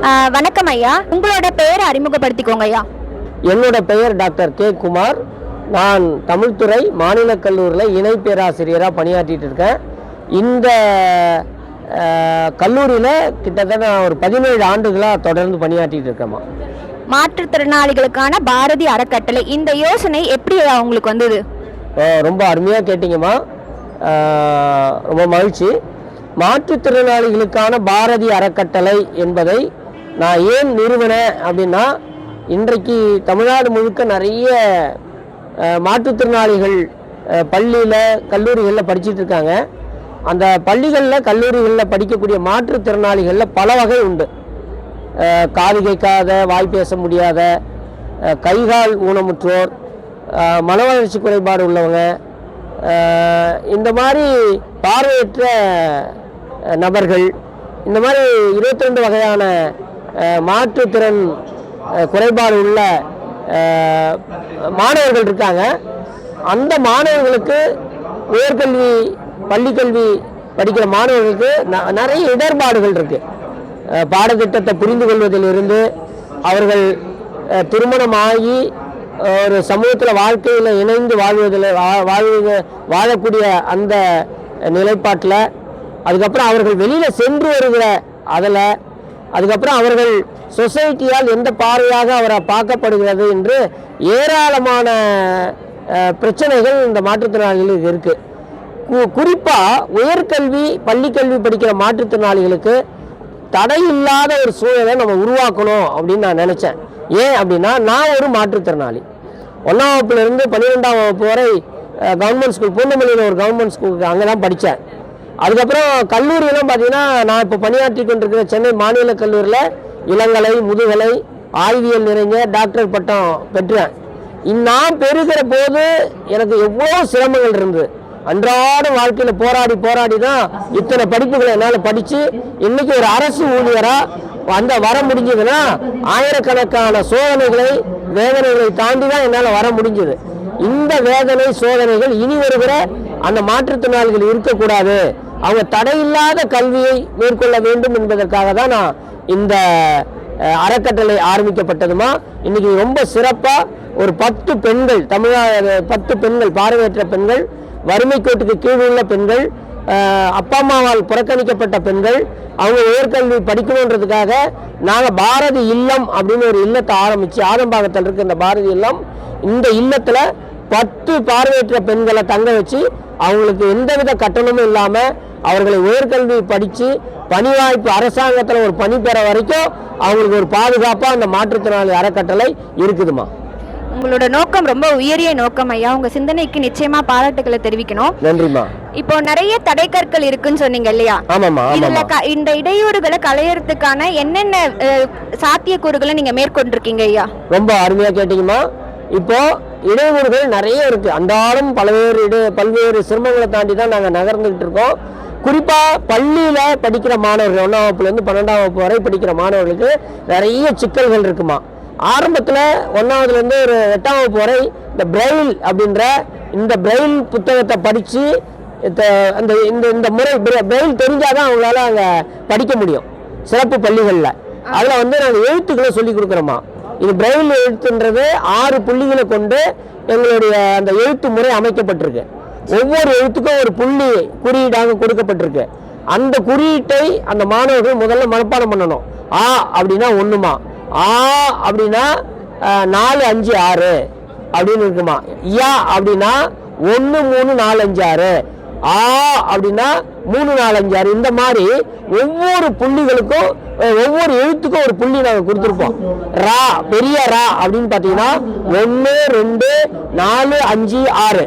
வணக்கம் ஐயா, உங்களோட பெயரை அறிமுகப்படுத்திக்கோங்க ஐயா. என்னோட பெயர் டாக்டர் கே குமார். நான் தமிழ்துறை மாநில கல்லூரியில் இணை பேராசிரியராக பணியாற்றிட்டு இருக்கேன். இந்த கல்லூரியில் கிட்டத்தட்ட ஒரு 17 ஆண்டுகளாக தொடர்ந்து பணியாற்றிட்டு இருக்கேம்மா. மாற்றுத்திறனாளிகளுக்கான பாரதி அறக்கட்டளை, இந்த யோசனை எப்படி உங்களுக்கு வந்தது? ரொம்ப அருமையாக கேட்டிங்கம்மா, ரொம்ப மகிழ்ச்சி. மாற்றுத்திறனாளிகளுக்கான பாரதி அறக்கட்டளை என்பதை நான் ஏன் நிறுவனேன் அப்படின்னா, இன்றைக்கு தமிழ்நாடு முழுக்க நிறைய மாற்றுத்திறனாளிகள் பள்ளியில் கல்லூரிகளில் படிச்சுட்டு இருக்காங்க. அந்த பள்ளிகளில் கல்லூரிகளில் படிக்கக்கூடிய மாற்றுத்திறனாளிகளில் பல வகை உண்டு. காது கேட்காத, வாய் பேச முடியாத, கைகால் ஊனமுற்றோர், மன வளர்ச்சி குறைபாடு உள்ளவங்க, இந்த மாதிரி பார்வையற்ற நபர்கள், இந்த மாதிரி 22 வகையான மாற்றுத்திறன் குறைபாடு உள்ள மாணவர்கள் இருக்காங்க. அந்த மாணவர்களுக்கு உயர்கல்வி பள்ளிக்கல்வி படிக்கிற மாணவர்களுக்கு நிறைய இடர்பாடுகள் இருக்குது. பாடத்திட்டத்தை புரிந்து கொள்வதிலிருந்து அவர்கள் திருமணமாகி ஒரு சமூகத்தில் வாழ்க்கையில் இணைந்து வாழக்கூடிய அந்த நிலைப்பாட்டில், அதுக்கப்புறம் அவர்கள் வெளியில் சென்று வருகிற அதில், அதுக்கப்புறம் அவர்கள் சொசைட்டியால் எந்த பார்வையாக அவரை பார்க்கப்படுகிறது என்று ஏராளமான பிரச்சனைகள் இந்த மாற்றுத்திறனாளிகளுக்கு இருக்குது. குறிப்பாக உயர்கல்வி பள்ளிக்கல்வி படிக்கிற மாற்றுத்திறனாளிகளுக்கு தடை இல்லாத ஒரு சூழலை நம்ம உருவாக்கணும் அப்படின்னு நான் நினச்சேன். ஏன் அப்படின்னா, நான் ஒரு மாற்றுத்திறனாளி. 1ஆம் வகுப்புலேருந்து 12ஆம் வகுப்பு வரை கவர்மெண்ட் ஸ்கூல், பூந்தமல்லியில் ஒரு கவர்மெண்ட் ஸ்கூலுக்கு அங்கே தான் படித்தேன். அதுக்கப்புறம் கல்லூரியெல்லாம் பார்த்தீங்கன்னா, நான் இப்போ பணியாற்றி கொண்டிருக்கிற சென்னை மாநில கல்லூரியில் இளங்கலை, முதுகலை, ஆய்வியல் நிறைஞ்ச டாக்டர் பட்டம் பெற்றேன். நான் பெறுகிற போது எனக்கு எவ்வளோ சிரமங்கள் இருந்தது. அன்றாட வாழ்க்கையில் போராடி தான் இத்தனை படிப்புகளை என்னால் படித்து இன்னைக்கு ஒரு அரசு ஊழியராக வர முடிஞ்சதுன்னா, ஆயிரக்கணக்கான சோதனைகளை வேதனைகளை தாண்டி தான் என்னால் வர முடிஞ்சது. இந்த வேதனை சோதனைகள் இனி வருகிற அந்த மாற்றுத்திறனாளிகள் இருக்கக்கூடாது, அவங்க தடையில்லாத கல்வியை மேற்கொள்ள வேண்டும் என்பதற்காக தான் நான் இந்த அறக்கட்டளை ஆரம்பிக்கப்பட்டதுமா. இன்னைக்கு ரொம்ப சிறப்பாக ஒரு 10 பெண்கள், 10 பெண்கள், பார்வையற்ற பெண்கள், வறுமை கோட்டுக்கு கீழ் உள்ள பெண்கள், அப்பா அம்மாவால் புறக்கணிக்கப்பட்ட பெண்கள், அவங்க உயர்கல்வி படிக்கணுன்றதுக்காக நாங்கள் பாரதி இல்லம் அப்படின்னு ஒரு இல்லத்தை ஆரம்பித்து, ஆதம்பாக்கத்தில் இருக்க இந்த பாரதி இல்லம், இந்த இல்லத்தில் 10 பார்வையற்ற பெண்களை தங்க வச்சு அவங்களுக்கு எந்தவித கட்டணமும் இல்லாமல் அவர்களை உயர்கல்வி படித்து பணி வாய்ப்பு, அரசாங்கத்தில் ஒரு பணி பெற வரைக்கும் அவங்களுக்கு ஒரு பாதுகாப்பாக அந்த மாற்றுத்திறனாளி அறக்கட்டளை இருக்குதுமா. உங்களோட நோக்கம் ரொம்ப உயரிய நோக்கம் ஐயா. உங்க சிந்தனைக்கு நிச்சயமா பாராட்டுகளை தெரிவிக்கணும். நன்றிமா. இப்போ நிறைய தடைக்கற்கள் இருக்குன்னு சொன்னீங்க இல்லையா? ஆமாமா. இந்த இடையூறுகளை களையறதுக்கான என்னென்ன சாத்தியக்கூறுகளை நீங்க மேற்கொண்டிருக்கீங்க ஐயா? ரொம்ப அருமையா கேட்டீங்கம்மா. இப்போ இடையூறுகள் நிறைய இருக்கு. அன்றாடம் பல்வேறு சிரமங்களை தாண்டி தான் நாங்கள் நகர்ந்துகிட்டு இருக்கோம். குறிப்பாக பள்ளியில் படிக்கிற மாணவர்கள், 1ஆம் வகுப்புலேருந்து 12ஆம் வகுப்பு வரை படிக்கிற மாணவர்களுக்கு நிறைய சிக்கல்கள் இருக்குமா. ஆரம்பத்தில் 1ஆவதுலேருந்து ஒரு 8ஆம் வகுப்பு வரை இந்த பிரெயில் அப்படின்ற இந்த பிரெயில் புத்தகத்தை படித்து இந்த முறை பிரெயில் தெரிஞ்சாதான் அவங்களால அங்கே படிக்க முடியும் சிறப்பு பள்ளிகளில். அதில் நாங்கள் எழுத்துக்களை சொல்லி கொடுக்குறோமா. இது பிரெயில் எழுத்துன்றது 6 புள்ளிகளை கொண்டு எங்களுடைய அந்த எழுத்து முறை அமைக்கப்பட்டிருக்கு. ஒவ்வொரு எழுத்துக்கும் ஒரு புள்ளி குறியீடாக கொடுக்கப்பட்டிருக்கு. அந்த குறியீட்டை அந்த மாணவர்கள் முதல்ல மனப்பாடம் பண்ணணும். ஆ அப்படின்னா 1மா, ஆ அப்படின்னா 4 5 6 அப்படின்னு இருக்குமா. யா அப்படின்னா 1 3 4 5 6, ஆ அப்படின்னா 3 4 5 6. இந்த மாதிரி ஒவ்வொரு புள்ளிகளுக்கும் ஒவ்வொரு எழுத்துக்கும் ஒரு புள்ளி நாங்கள் கொடுத்துருப்போம். ரா, பெரிய ரா அப்படின்னு பார்த்தீங்கன்னா 1 2 4 5 6.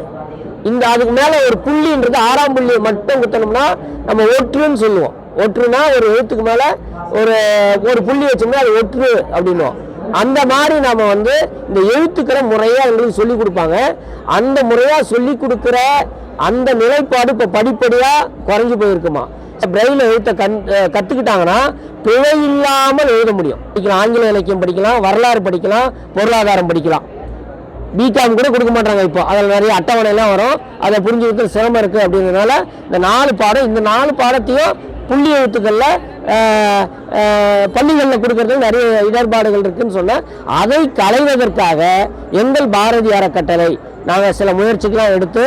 இந்த அதுக்கு மேலே ஒரு புள்ளின்றது 6ஆம் புள்ளியை மட்டும் குத்தணும்னா நம்ம ஒற்றுன்னு சொல்லுவோம். ஒற்றுனா ஒரு எழுத்துக்கு மேலே ஒரு புள்ளி வச்சோம்னா அது ஒற்று அப்படின்னுவோம். அந்த மாதிரி நாம இந்த எழுத்துக்களை முறையாக எங்களுக்கு சொல்லி கொடுப்பாங்க. அந்த முறையாக சொல்லி கொடுக்குற அந்த நிலைப்பாடு இப்போ படிப்படியாக குறைஞ்சி போயிருக்குமா. பிரெயில் எழுத்தை கற்றுக்கிட்டாங்கன்னா பிழை இல்லாமல் எழுத முடியும். ஆங்கில இலக்கியம் படிக்கலாம், வரலாறு படிக்கலாம், பொருளாதாரம் படிக்கலாம். பிகாம் கூட கொடுக்க மாட்டாங்க இப்போ. அதில் நிறைய அட்டவணைலாம் வரும், அதை புரிஞ்சுக்கிட்டு சிரமம் இருக்குது அப்படிங்கிறதுனால இந்த 4 பாடம், இந்த 4 பாடத்தையும் புள்ளி எழுத்துக்களில் பள்ளிகளில் கொடுக்கறதுக்கு நிறைய இடர்பாடுகள் இருக்குன்னு சொன்னால் அதை களைவதற்காக எங்கள் பாரதி அறக்கட்டளை நாங்கள் சில முயற்சிகள்லாம் எடுத்து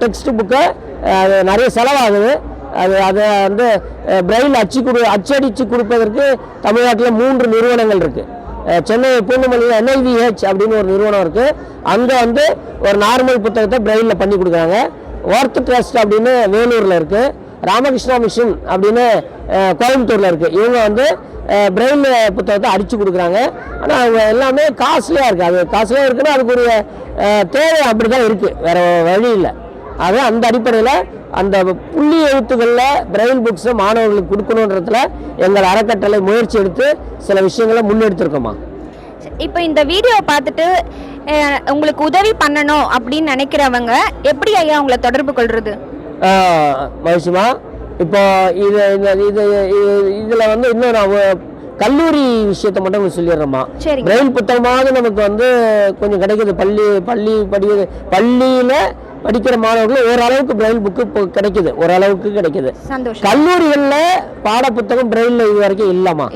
டெக்ஸ்ட் புக்கை நிறைய செலவாகுது. அதை வந்து பிரெயில் அச்சடித்து கொடுப்பதற்கு தமிழ்நாட்டில் 3 நிறுவனங்கள் இருக்குது. சென்னை பூந்தமல்லியில் NIVH அப்படின்னு ஒரு நிறுவனம் இருக்குது. அங்கே வந்து ஒரு நார்மல் புத்தகத்தை பிரெயிலில் பண்ணி கொடுக்குறாங்க. ஒர்த் ட்ரஸ்ட் அப்படின்னு வேலூரில் இருக்குது. ராமகிருஷ்ணா மிஷன் அப்படின்னு கோயம்புத்தூரில் இருக்குது. இவங்க வந்து பிரெயில் புத்தகத்தை அடித்து கொடுக்குறாங்க. ஆனால் அவங்க எல்லாமே காஸ்ட்லியாக இருக்குது. அது காஸ்ட்லியாக இருக்குன்னா அதுக்குரிய தேவை அப்படி தான் இருக்குது, வேறு வழி இல்லை. ஆக அந்த அடிப்படையில் அந்த புள்ளி எழுத்துக்களில் பிரெயில் புக்ஸை மாணவர்களுக்கு கொடுக்கணுன்றதுல எங்கள் அறக்கட்டளை முயற்சி எடுத்து சில விஷயங்களை முன்னெடுத்திருக்கோமா. இப்போ இந்த வீடியோவை பார்த்துட்டு உங்களுக்கு உதவி பண்ணணும் அப்படின்னு நினைக்கிறவங்க எப்படி ஐயா உங்களை தொடர்பு கொள்வது? மகிழ்ச்சிமா, இப்போ இதில் வந்து இன்னும் நான் கல்லூரி விஷயத்தை மட்டும் சொல்லிடுறோமா. பிரெயில் புத்தகமாக நமக்கு வந்து கொஞ்சம் கிடைக்குது. பள்ளியில் படிக்கிற மாணவர்கள் ஓரளவுக்கு பிரெயில் புக்கு இப்போ கிடைக்குது, ஓரளவுக்கு கிடைக்குது. கல்லூரிகளில் பாட புத்தகம் பிரெயில் இது வரைக்கும் இல்லமா.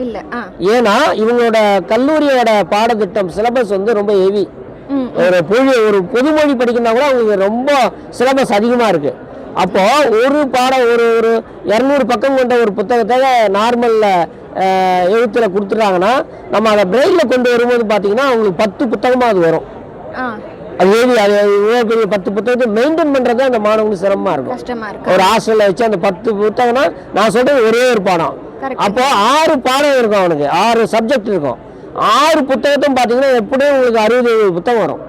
ஏன்னா இவங்களோட கல்லூரியோட பாடத்திட்டம் சிலபஸ் வந்து ரொம்ப ஹெவி. ஒரு பொதுமொழி படிக்கணும்னா கூட அவங்களுக்கு ரொம்ப சிலபஸ் அதிகமாக இருக்கு. அப்போ ஒரு பாடம் ஒரு 200 பக்கம் கொண்ட ஒரு புத்தகத்தை நார்மல்ல எழுத்துல கொடுத்துட்டாங்கன்னா நம்ம அதை பிரெயில கொண்டு வரும்போது பார்த்தீங்கன்னா அவங்களுக்கு 10 புத்தகமாக அது வரும். அது பெரிய 10 புத்தகத்தை மெயின்டைன் பண்றது அந்த மாணவங்களுக்கு சிரமமா இருக்கும். ஒரு ஹாஸ்டல்ல வச்சு அந்த 10 புத்தகம்னா நான் சொல்றது ஒரே ஒரு பாடம். அப்போ 6 பாடம் இருக்கும், அவனுக்கு 6 சப்ஜெக்ட் இருக்கும். 6 புத்தகத்தையும் பார்த்தீங்கன்னா எப்படியும் உங்களுக்கு 67 புத்தகம் வரும்.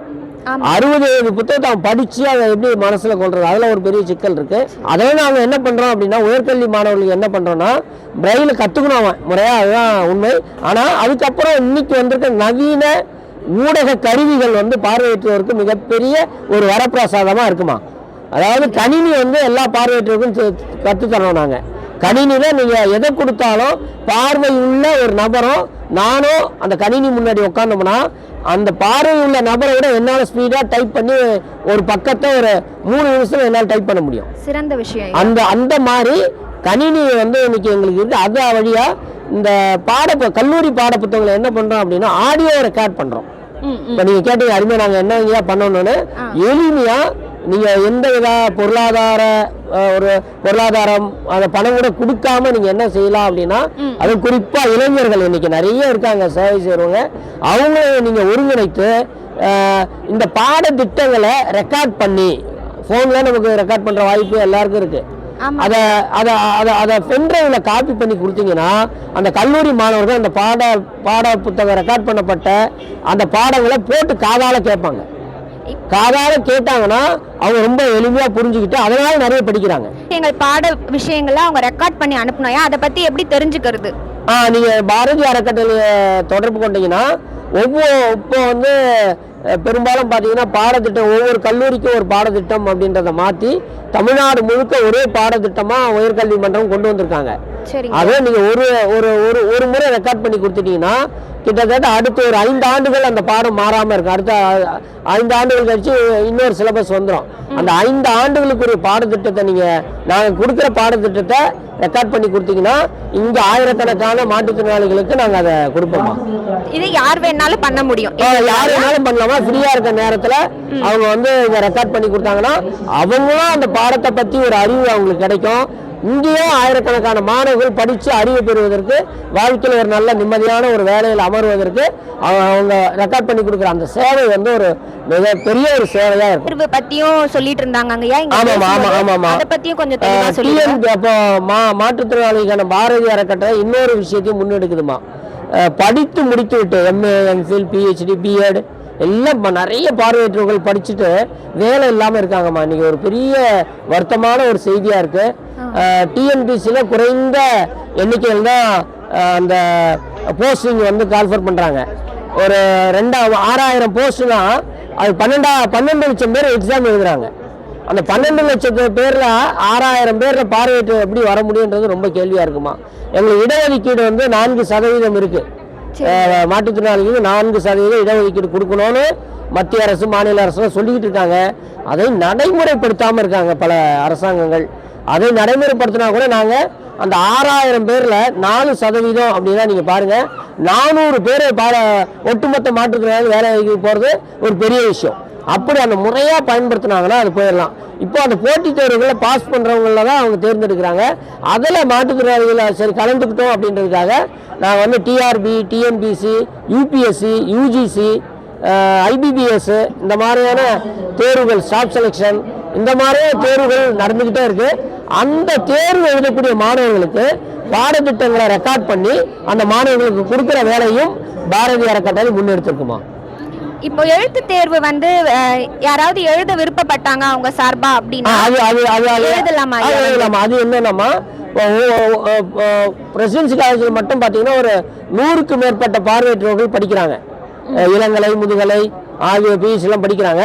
67 புத்தகத்தை அவன் படிச்சு அதை எப்படி மனசுல கொள்றது, அதுல ஒரு பெரிய சிக்கல் இருக்கு. அதனால நாங்க என்ன பண்றோம் அப்படின்னா, உயர்கல்வி மாணவர்களுக்கு என்ன பண்றோம்னா பிரெயில கத்துக்கணும் அவன் முறையா, அதுதான் உண்மை. ஆனா அதுக்கப்புறம் இன்னைக்கு வந்திருக்க நவீன ஊடக கருவிகள் வந்து பார்வையற்றவருக்கு மிகப்பெரிய ஒரு வரப்பிரசாதமா இருக்குமா. அதாவது கணினி வந்து எல்லா பார்வையற்றவருக்கும் கற்றுத்தரோம். நாங்கள் கணினியில் நீங்கள் எதை கொடுத்தாலும் பார்வை உள்ள ஒரு நபரும் நானும் அந்த கணினி முன்னாடி உட்காந்தோம்னா அந்த பார்வை உள்ள நபரை விட என்னால் ஸ்பீடாக டைப் பண்ணி ஒரு பக்கத்தை ஒரு 3 நிமிஷம் என்னால் டைப் பண்ண முடியும். சிறந்த விஷயம். அந்த மாதிரி கணினி வந்து இன்னைக்கு எங்களுக்கு இருக்குது. அது வழியாக இந்த கல்லூரி பாட புத்தகங்களை என்ன பண்ணுறோம் அப்படின்னா ஆடியோ ரெக்கார்ட் பண்ணுறோம். இப்போ நீங்கள் கேட்டீங்க அருமையாக நாங்கள் என்ன பண்ணணும்னு, எளிமையாக நீங்கள் எந்த வித பொருளாதாரம் அதை பணம் கூட கொடுக்காம நீங்கள் என்ன செய்யலாம் அப்படின்னா, அது குறிப்பாக இளைஞர்கள் இன்னைக்கு நிறைய இருக்காங்க சேவை செய்கிறவங்க, அவங்கள நீங்கள் ஒருங்கிணைத்து இந்த பாடத்திட்டங்களை ரெக்கார்ட் பண்ணி ஃபோனில் நமக்கு ரெக்கார்ட் பண்ணுற வாய்ப்பு எல்லாருக்கும் இருக்குது. அதை பென்ட்ரைவ்ல காப்பி பண்ணி கொடுத்தீங்கன்னா அந்த கல்லூரி மாணவர்கள் அந்த பாட புத்தகம் ரெக்கார்ட் பண்ணப்பட்ட அந்த பாடங்களை போட்டு காதால கேட்பாங்க. காதால கேட்டாங்கன்னா அவங்க ரொம்ப எளிமையா புரிஞ்சுக்கிட்டு அதனால நிறைய படிக்கிறாங்க. எங்கள் பாட விஷயங்களை அவங்க ரெக்கார்ட் பண்ணி அனுப்புனாயா, அதை பத்தி எப்படி தெரிஞ்சுக்கிறது? நீங்க பாரதி அறக்கட்டளையை தொடர்பு கொண்டீங்கன்னா இப்போ வந்து பெரும்பாலும் பார்த்தீங்கன்னா பாடத்திட்டம் ஒவ்வொரு கல்லூரிக்கும் ஒரு பாடத்திட்டம் அப்படின்றத மாற்றி தமிழ்நாடு முழுக்க ஒரே பாடத்திட்டமாக உயர்கல்வி மன்றம் கொண்டு வந்திருக்காங்க. அதே நீங்கள் ஒரு முறை ரெக்கார்ட் பண்ணி கொடுத்துட்டீங்கன்னா கிட்டத்தட்ட அடுத்த ஒரு 5 ஆண்டுகள் அந்த பாடம் மாறாமல் இருக்கும். அடுத்த 5 ஆண்டுகள் கழிச்சு இன்னொரு சிலபஸ் வந்துடும். அந்த 5 ஆண்டுகளுக்குரிய பாடத்திட்டத்தை நாங்கள் கொடுக்குற பாடத்திட்டத்தை ரெக்கார்ட் பண்ணி கொடுத்தீங்கன்னா இங்கே ஆயிரக்கணக்கான மாற்றுத்திறனாளிகளுக்கு நாங்கள் அதை கொடுப்போமா. இது யார் வேணாலும் பண்ண முடியும், யார் வேணாலும் பண்ணலாமா. ஃப்ரீயா இருக்க நேரத்தில் அவங்க வந்து இதை ரெக்கார்ட் பண்ணி கொடுத்தாங்கன்னா அவங்களும் அந்த பாடத்தை பற்றி ஒரு அறிவு அவங்களுக்கு கிடைக்கும். இங்கேயும் ஆயிரக்கணக்கான மாணவர்கள் படித்து அறிவு பெறுவதற்கு, வாழ்க்கையில் ஒரு நல்ல நிம்மதியான ஒரு வேலையில் அமர்வதற்கு அவங்க ரெக்கார்ட் பண்ணி கொடுக்குற அந்த சேவை வந்து ஒரு மிகப்பெரிய ஒரு சேவையா இருக்கும். பத்தியும் சொல்லிட்டு இருந்தாங்க. அப்போ மாற்றுத்திறனாளிக்கான பாரதி அறக்கட்டளை இன்னொரு விஷயத்தையும் முன்னெடுக்குதுமா. படித்து முடித்து விட்டு MA, MPhil, PhD, B.Ed எல்லாம் நிறைய பார்வையற்றவர்கள் படிச்சுட்டு வேலை இல்லாமல் இருக்காங்கம்மா. இன்னைக்கு ஒரு பெரிய வருத்தமான ஒரு செய்தியாக இருக்கு. TNPSசியில் குறைந்த எண்ணிக்கையில் தான் அந்த போஸ்டிங் வந்து கால்ஃபர் பண்ணுறாங்க. ஒரு 6000 போஸ்ட்னா அது 12 லட்சம் பேர் எக்ஸாம் எழுதுறாங்க. அந்த 12 லட்சம் பேரில் 6000 பேரில் பார்வையற்ற எப்படி வர முடியுன்றது ரொம்ப கேள்வியாக இருக்குமா. எங்களுக்கு இடஒதுக்கீடு வந்து 4% இருக்குது. மாற்றுத்திறனாளிகளுக்கு 4% இடஒதுக்கீடு கொடுக்கணும்னு மத்திய அரசு மாநில அரசு சொல்லிக்கிட்டு இருக்காங்க. அதை நடைமுறைப்படுத்தாமல் இருக்காங்க பல அரசாங்கங்கள். அதை நடைமுறைப்படுத்தினா கூட நாங்கள் அந்த 6000 பேரில் 4% அப்படின்னா நீங்கள் பாருங்கள் 400 பேர் ஒட்டுமொத்த மாற்றுத்திறனாளி வேலைக்கு போகிறது ஒரு பெரிய விஷயம். அப்படி அந்த முறையாக பயன்படுத்தினாங்கன்னா அது போயிடலாம். இப்போ அந்த போட்டித் தேர்வுகளில் பாஸ் பண்ணுறவங்கள தான் அவங்க தேர்ந்தெடுக்கிறாங்க. அதில் மாற்றுத்திறனாளிகளை சரி கலந்துக்கிட்டோம் அப்படின்றதுக்காக நான் வந்து TRB, TNPSC, UPSC, UGC, IBPS இந்த மாதிரியான தேர்வுகள், ஸ்டாஃப் செலெக்ஷன் இந்த மாதிரியான தேர்வுகள் நடந்துக்கிட்டே இருக்குது. அந்த தேர்வு எழுதக்கூடிய மாணவர்களுக்கு பாடத்திட்டங்களை ரெக்கார்ட் பண்ணி அந்த மாணவர்களுக்கு கொடுக்குற வேலையும் பாரதிய அறக்கட்டளை முன்னெடுத்திருக்குமா. இப்போ எழுத்து தேர்வு வந்து யாராவது எழுத விருப்பப்பட்டாங்க அவங்க சார்பா அப்படின்னா எழுதலாமா? அது என்னன்னா பிரசிடென்சி காலேஜில் மட்டும் பார்த்தீங்கன்னா ஒரு 100க்கு மேற்பட்ட பார்வையற்றவர்கள் படிக்கிறாங்க. இளங்கலை, முதுகலை ஆகிய பிஎஸ்சிலாம் படிக்கிறாங்க.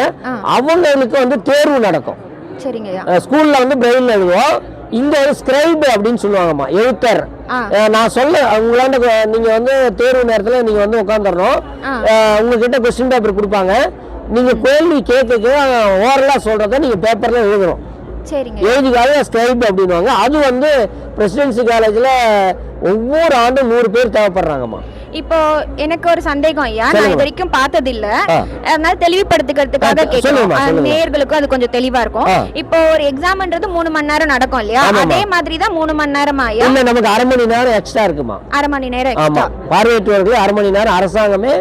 அவங்களுக்கு வந்து தேர்வு நடக்கும். சரிங்கய்யா. ஸ்கூல்ல வந்து பிரெயில் எழுதுவோம். இங்க ஸ்கிரைப் அப்படின்னு சொல்லுவாங்கம்மா, எழுத்தர். நான் சொல்ல உங்களாண்ட நீங்க வந்து தேர்வு நேரத்தில் நீங்க வந்து உட்காந்துடணும். உங்ககிட்ட கொஸ்டின் பேப்பர் கொடுப்பாங்க. நீங்க கேள்வி கேட்க ஓரலா சொல்றத நீங்க பேப்பர்ல எழுதணும். எழுதிக்காக ஸ்கிரைப் அப்படின்வாங்க. அது வந்து பிரசிடென்சி காலேஜில் ஒவ்வொரு ஆண்டும் 100 பேர் தேவைப்படுறாங்கம்மா. இப்போ எனக்கு ஒரு சந்தேகம் ஐயா, நான் இது வரைக்கும் பார்த்தது இல்ல, அதனால தெளிவுபடுத்திக்கிறதுக்காக கேட்கிறேன், நேயர்களுக்கும் அது கொஞ்சம் தெளிவா இருக்கும். இப்போ ஒரு எக்ஸாம்ன்றது 3 மணி நேரம் நடக்கும் இல்லையா, அதே மாதிரி தான் 3 மணி நேரமா ஐயா? இல்ல, நமக்கு 1/2 மணி நேரம் எக்ஸ்ட்ரா இருக்குமா. 1/2 மணி நேரம் எக்ஸ்ட்ரா. பார்வையற்றவர்கள் 1/2 மணி நேரம் அரசாங்கமே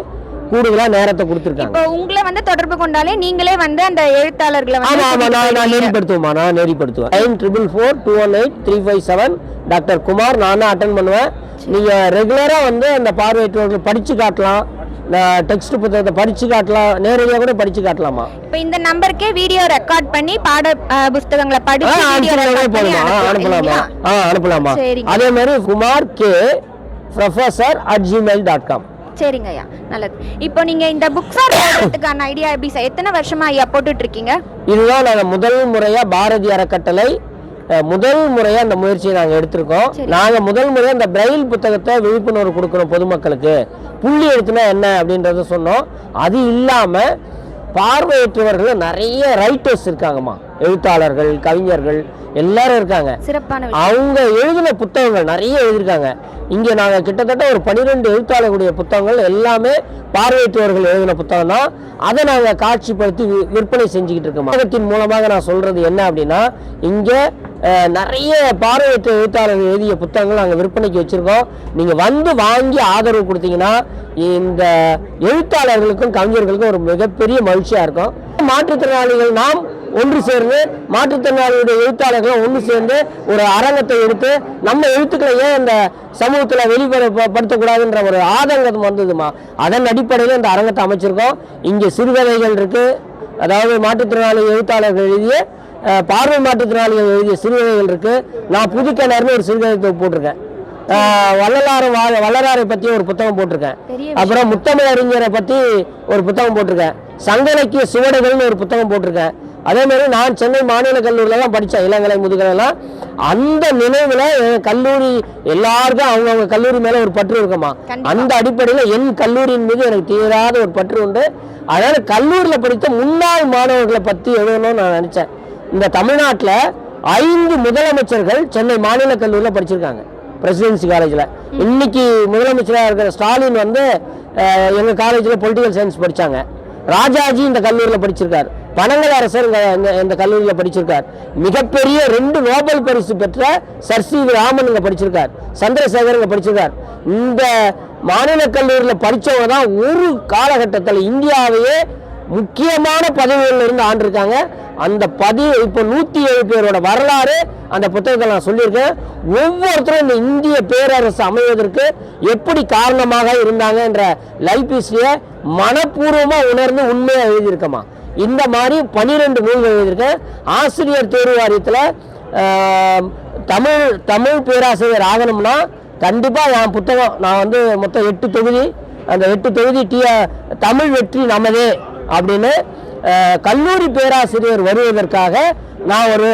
கூடுதலா நேரத்தை கொடுத்திருக்காங்க. இப்போ உங்களை வந்து தொடர்பு கொண்டாலே நீங்களே வந்து அந்த எழுத்தாளர்களை வந்து நான் நெறிப்படுத்துவேன். 9442183557 டாக்டர் குமார் நான் அட்டென்ட் பண்ணுவேன். நீங்க ரெகுலரா வந்து அந்த பார்வையற்றவர்கள் படிச்சு காட்டலாம், டெக்ஸ்ட் புத்தகத்தை படிச்சு காட்டலாம், நேரடியாக கூட படிச்சு காட்டலாமா. இப்போ இந்த நம்பருக்கே வீடியோ ரெக்கார்ட் பண்ணி பாட புத்தகங்களை படிச்சு அனுப்பலாமா. அதே மாதிரி குமார் கே professor@gmail.com. சரிங்க ஐயா, நல்லது. இப்போ நீங்க இந்த புக் ஃபேர் போடுறதுக்கான ஐடியா எப்படி சார், எத்தனை வருஷமா ஐயா போட்டுட்டு இருக்கீங்க? இதுதான் நாங்கள் முதல் முறையா பாரதிய அறக்கட்டளை முதல் முறையா அந்த முயற்சியை நாங்கள் எடுத்திருக்கோம். நாங்கள் முதல் முறையா இந்த பிரெயில் புத்தகத்தை விழிப்புணர்வு கொடுக்கணும் பொதுமக்களுக்கு. புள்ளி எழுத்துனா என்ன அப்படின்றத சொன்னோம். அது இல்லாம பார்வையற்றவர்கள் நிறைய ரைட்டர்ஸ் இருக்காங்கம்மா, எழுத்தாளர்கள், கவிஞர்கள் எல்லாரும் இருக்காங்க. அவங்க எழுதின புத்தகங்கள் நிறைய எழுதியிருக்காங்க. இங்கே நாங்கள் கிட்டத்தட்ட ஒரு 12 எழுத்தாளர்களுடைய புத்தகங்கள் எல்லாமே பார்வையற்றவர்கள் எழுதின புத்தகம் தான். அதை நாங்கள் காட்சிப்படுத்தி விற்பனை செஞ்சுக்கிட்டு இருக்கோம். புத்தகத்தின் மூலமாக நான் சொல்றது என்ன அப்படின்னா, இங்கே நிறைய பார்வையற்ற எழுத்தாளர்கள் எழுதிய புத்தகங்கள் நாங்கள் விற்பனைக்கு வச்சிருக்கோம். நீங்க வந்து வாங்கி ஆதரவு கொடுத்தீங்கன்னா இந்த எழுத்தாளர்களுக்கும் கவிஞர்களுக்கும் ஒரு மிகப்பெரிய மகிழ்ச்சியா இருக்கும். மாற்றுத்திறனாளிகள் நாம் ஒன்று சேர்ந்து, மாற்றுத்திறனாளிகளுடைய எழுத்தாளர்களும் ஒன்று சேர்ந்து ஒரு அரங்கத்தை எடுத்து நம்ம எழுத்துக்களை ஏன் இந்த சமூகத்தில் வெளிப்படுத்தக்கூடாதுன்ற ஒரு ஆதங்கம் வந்ததுமா. அதன் அடிப்படையில் இந்த அரங்கத்தை அமைச்சிருக்கோம். இங்கே சிறுகதைகள் இருக்கு, அதாவது மாற்றுத்திறனாளி எழுத்தாளர்கள் எழுதிய, பார்வை மாற்றுத்திறனாளிகள் எழுதிய சிறுகதைகள் இருக்கு. நான் புதுக்கிணறுன்னு ஒரு சிறுகதை போட்டிருக்கேன். வள்ளலாரை பத்தி ஒரு புத்தகம் போட்டிருக்கேன். அப்புறம் முத்தமிழறிஞரை பத்தி ஒரு புத்தகம் போட்டிருக்கேன். சங்க இலக்கிய சுவடுகள்னு ஒரு புத்தகம் போட்டிருக்கேன். அதே மாதிரி நான் சென்னை மாநில கல்லூரியில தான் படித்தேன், இளங்கலை முதுகலை எல்லாம். அந்த நினைவுல கல்லூரி எல்லாருக்கும் அவங்கவுங்க கல்லூரி மேல ஒரு பற்று இருக்குமா. அந்த அடிப்படையில் என் கல்லூரியின் மீது எனக்கு தீராத ஒரு பற்று உண்டு. அதனால கல்லூரியில படித்த முன்னாள் மாணவர்களை பத்தி எழுதணும்னு நான் நினைச்சேன். இந்த தமிழ்நாட்டில் 5 முதலமைச்சர்கள் சென்னை மாநில கல்லூரியில் படிச்சிருக்காங்க, பிரசிடென்சி காலேஜில். இன்னைக்கு முதலமைச்சராக இருக்கிற ஸ்டாலின் வந்து எங்கள் காலேஜில் பொலிட்டிக்கல் சயின்ஸ் படித்தாங்க. ராஜாஜி இந்த கல்லூரியில் படிச்சிருக்கார். பனங்கல் அரசர் இந்த கல்லூரியில் படிச்சிருக்கார். மிகப்பெரிய 2 நோபல் பரிசு பெற்ற சர் சி வி ராமன் இங்கே படிச்சிருக்கார். சந்திரசேகர் இங்கே படிச்சிருக்கார். இந்த மாநில கல்லூரியில் படித்தவங்க தான் ஒரு காலகட்டத்தில் இந்தியாவையே முக்கியமான பதவிகளில் இருந்து ஆண்டிருக்காங்க. அந்த இப்போ 107 பேரோட வரலாறு அந்த புத்தகத்தில் நான் சொல்லியிருக்கேன். ஒவ்வொருத்தரும் இந்த இந்திய பேரரசு அமைவதற்கு எப்படி காரணமாக இருந்தாங்க என்ற லைஃப் ஹிஸ்டரியை மனப்பூர்வமாக உணர்ந்து உண்மையாக எழுதியிருக்கமா. இந்த மாதிரி 12 நூல்கள் எழுதியிருக்கேன். ஆசிரியர் தேர்வு வாரியத்தில் தமிழ் பேராசிரியர் ஆகணும்னா கண்டிப்பாக என் புத்தகம், நான் வந்து மொத்தம் 8 தொகுதி, அந்த 8 தொகுதி தமிழ் வெற்றி நமதே அப்படின்னு கல்லூரி பேராசிரியர் வருவதற்காக நான் ஒரு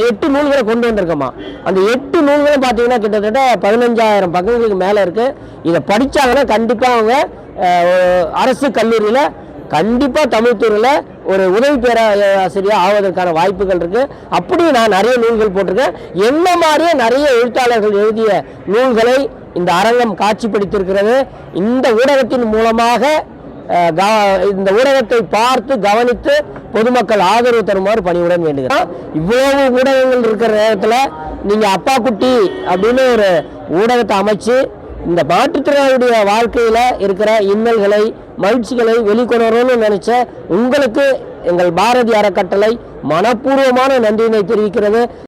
8 நூல்களை கொண்டு வந்திருக்கோமா. அந்த 8 நூல்களும் பார்த்தீங்கன்னா கிட்டத்தட்ட 15,000 பக்கங்களுக்கு மேலே இருக்கு. இதை படித்தாங்கன்னா கண்டிப்பாக அவங்க அரசு கல்லூரியில் கண்டிப்பாக தமிழ்துறையில் ஒரு உதவி பேராசிரியர் ஆவதற்கான வாய்ப்புகள் இருக்குது. அப்படி நான் நிறைய நூல்கள் போட்டிருக்கேன். என்ன மாதிரியே நிறைய எழுத்தாளர்கள் எழுதிய நூல்களை இந்த அரங்கம் காட்சிப்படுத்தியிருக்கிறது. இந்த ஊடகத்தின் மூலமாக இந்த ஊடகத்தை பார்த்து கவனித்து பொதுமக்கள் ஆதரவு தருமாறு பணியுடன் வேண்டுகிறேன். இவ்வளவு ஊடகங்கள் இருக்கிற நேரத்தில் நீங்கள் அப்பா குட்டி அப்படின்னு ஒரு ஊடகத்தை அமைச்சு இந்த மாற்றுத்திறனாளியுடைய வாழ்க்கையில் இருக்கிற இன்னல்களை மகிழ்ச்சிகளை வெளிக்கொணரணும்னு நினைச்ச உங்களுக்கு எங்கள் பாரதி அறக்கட்டளை மனப்பூர்வமான நன்றியினை தெரிவிக்கிறது.